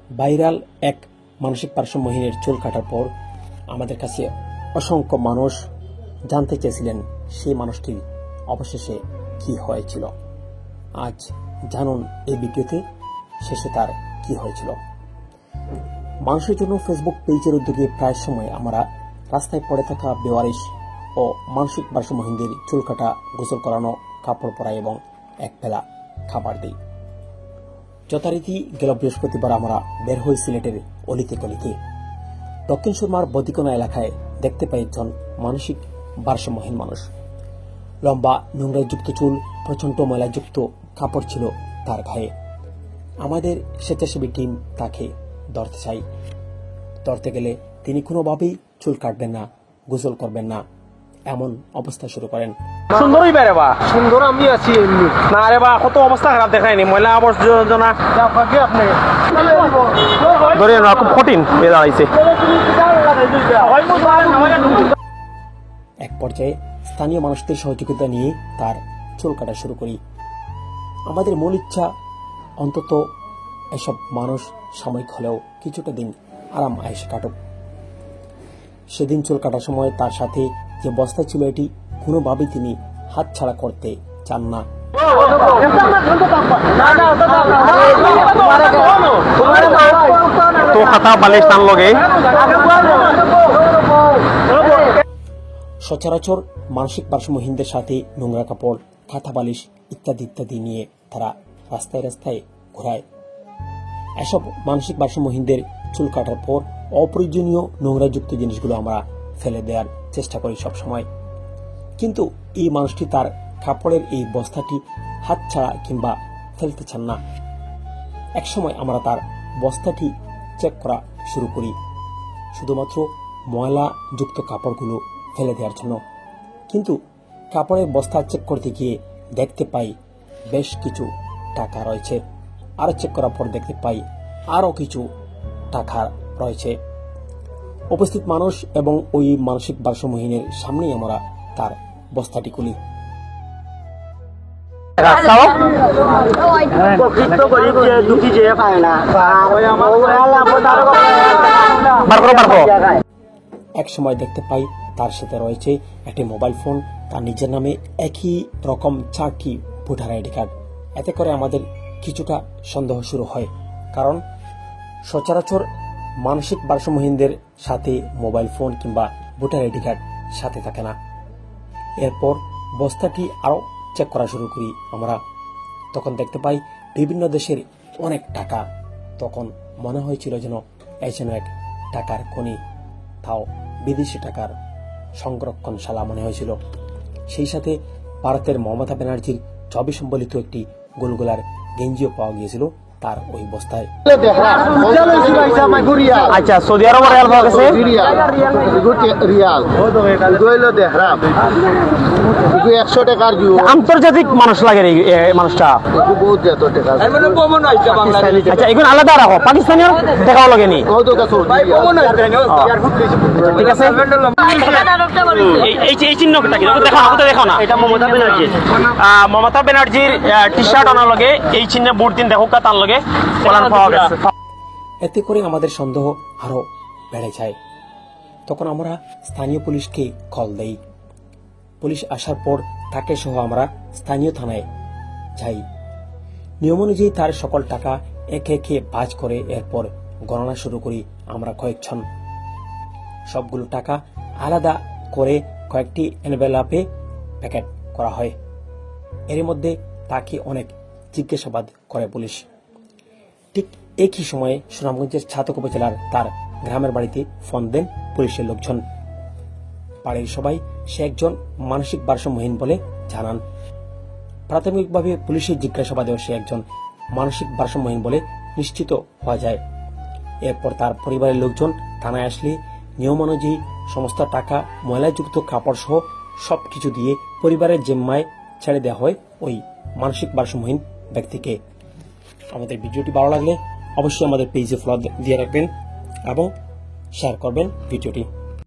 Viral এক মানসিক ভারসাম্যহীনের চুল কাটার পর আমাদের কাছে অসংখ্য মানুষ জানতে চেয়েছিলেন সেই মানুষটির অবশেষে কি হয়েছিল। আজ জানুন এই ভিডিওতে শেষে তার কি হয়েছিল। মানুষের জন্য ফেসবুক পেজের উদ্যোগে প্রায় সময় আমরা রাস্তায় পড়ে থাকা বেওয়ারিশ ও মানসিক ভারসাম্যহীনদের চুল কাটা, গোসল করানো, কাপড় পরা এবং এক বেলা খাবার দিই। যথারীতি গেল বৃহস্পতিবার আমরা বের হই সিলেটের অলিতে গলিতে। দক্ষিণ সুরমার বদিকোনা এলাকায় দেখতে পাই একজন মানসিক ভারসাম্যহীন মানুষ। লম্বা নোংরাযুক্ত চুল, প্রচন্ড ময়লাযুক্ত কাপড় ছিল তার গায়ে। আমাদের স্বেচ্ছাসেবী টিম তাকে ধরতে চাই। ধরতে গেলে তিনি কোনোভাবেই চুল কাটবেন না, গোসল করবেন না, এমন অবস্থা শুরু করেন। সুন্দরই বেড়ে বা সুন্দর আমি আছি এমনি না রে বা, কত অবস্থা খারাপ দেখায়নি, ময়লা আবর্জনা ধরে না, খুব কঠিন হয়ে দাঁড়াইছে। এক পর্যায়ে স্থানীয় মানুষদের সহযোগিতা নিয়ে তার চুল কাটা শুরু করি। আমাদের মূল ইচ্ছা অন্তত এসব মানুষ সাময়িক হলেও কিছুটা দিন আরাম আয়েশে কাটুক। সেদিন চুল কাটার সময় তার সাথে যে বস্তা ছিল এটি কোনোভাবেই তিনি হাতছাড়া করতে চান না। সচরাচর মানসিক ভারসাম্যহীনদের সাথে নোংরা কাপড়, খাতা বালিশ ইত্যাদি ইত্যাদি নিয়ে তারা রাস্তায় রাস্তায় ঘোরায়। এসব মানসিক ভারসাম্যহীনদের চুল কাটার পর অপ্রয়োজনীয় নোংরাযুক্ত জিনিসগুলো আমরা ফেলে দেওয়ার চেষ্টা করি সবসময়। কিন্তু এই মানুষটি তার কাপড়ের এই বস্তাটি হাতছাড়া কিংবা ফেলতে চান না। একসময় আমরা তার বস্তাটি চেক করা শুরু করি, শুধুমাত্র ময়লাযুক্ত কাপড়গুলো ফেলে দেওয়ার জন্য। কিন্তু কাপড়ের বস্তা চেক করতে গিয়ে দেখতে পাই বেশ কিছু টাকা রয়েছে। আরো চেক করার পর দেখতে পাই আরো কিছু টাকা রয়েছে। উপস্থিত মানুষ এবং ওই মানসিক ভারসাম্যহীনের সামনেই আমরা তার বস্তাটি খুলি। এক সময় দেখতে পাই তার সাথে রয়েছে একটি মোবাইল ফোন, তার নিজের নামে একই রকম 4টি ভোটার আইডি কার্ড। এতে করে আমাদের কিছুটা সন্দেহ শুরু হয়, কারণ সচরাচর মানসিক ভারসাম্যহীনদের সাথে মোবাইল ফোন কিংবা ভোটার আইডি কার্ড সাথে থাকে না। এরপর বস্তাটি আরো চেক করা শুরু করি আমরা। তখন দেখতে পাই বিভিন্ন দেশের অনেক টাকা। তখন মনে হয়েছিল যেন এক টাকার খনি, তাও বিদেশি টাকার সংরক্ষণশালা মনে হয়েছিল। সেই সাথে ভারতের মমতা ব্যানার্জির ছবি সম্বলিত একটি গোলগোলার গেঞ্জিও পাওয়া গিয়েছিল তার ওই বস্তায়। আচ্ছা, সৌদি আরবের রিয়াল পাওয়া গেছে, আন্তর্জাতিক মানুষ লাগে এই মানুষটা। আচ্ছা, এখন আলাদা রাখো, পাকিস্তানি দেখাও লাগেনি, ঠিক আছে। এই চিহ্নটা দেখো না, এটা মমতা ব্যানার্জির টি শার্ট আনার লগে এই চিহ্নে বুট দিন দেখো তার লগে পাওয়া গেছে। এতে করে আমাদের সন্দেহ আরো বেড়ে যায়। তখন আমরা স্থানীয় পুলিশকে কল দেই। পুলিশ আসার পর তাকে সহ আমরা স্থানীয় থানায় যাই। নিয়ম অনুযায়ী তার সকল টাকা একে একে ভাঁজ করে এরপর গণনা শুরু করি আমরা কয়েকজন। সবগুলো টাকা আলাদা করে কয়েকটি এনভেলপে প্যাকেট করা হয়। এর মধ্যে তাকে অনেক জিজ্ঞাসাবাদ করে পুলিশ। ঠিক একই সময়ে সুনামগঞ্জের ছাতক উপজেলার তার গ্রামের বাড়িতে ফোন দেন পুলিশের লোকজন। বাড়ির সবাই সে একজন মানসিক ভারসাম্যহীন বলে জানান। প্রাথমিকভাবে পুলিশের জিজ্ঞাসাবাদেও সে একজন মানসিক ভারসাম্যহীন বলে নিশ্চিত হওয়া যায়। এরপর তার পরিবারের লোকজন থানায় আসলে নিয়ম অনুযায়ী সমস্ত টাকা, ময়লাযুক্ত কাপড় সহ সবকিছু দিয়ে পরিবারের জিম্মায় ছেড়ে দেওয়া হয় ওই মানসিক ভারসাম্যহীন ব্যক্তিকে। আমাদের ভিডিওটি ভালো লাগলে অবশ্যই আমাদের পেজে ফলো দিয়ে রাখবেন এবং শেয়ার করবেন ভিডিওটি।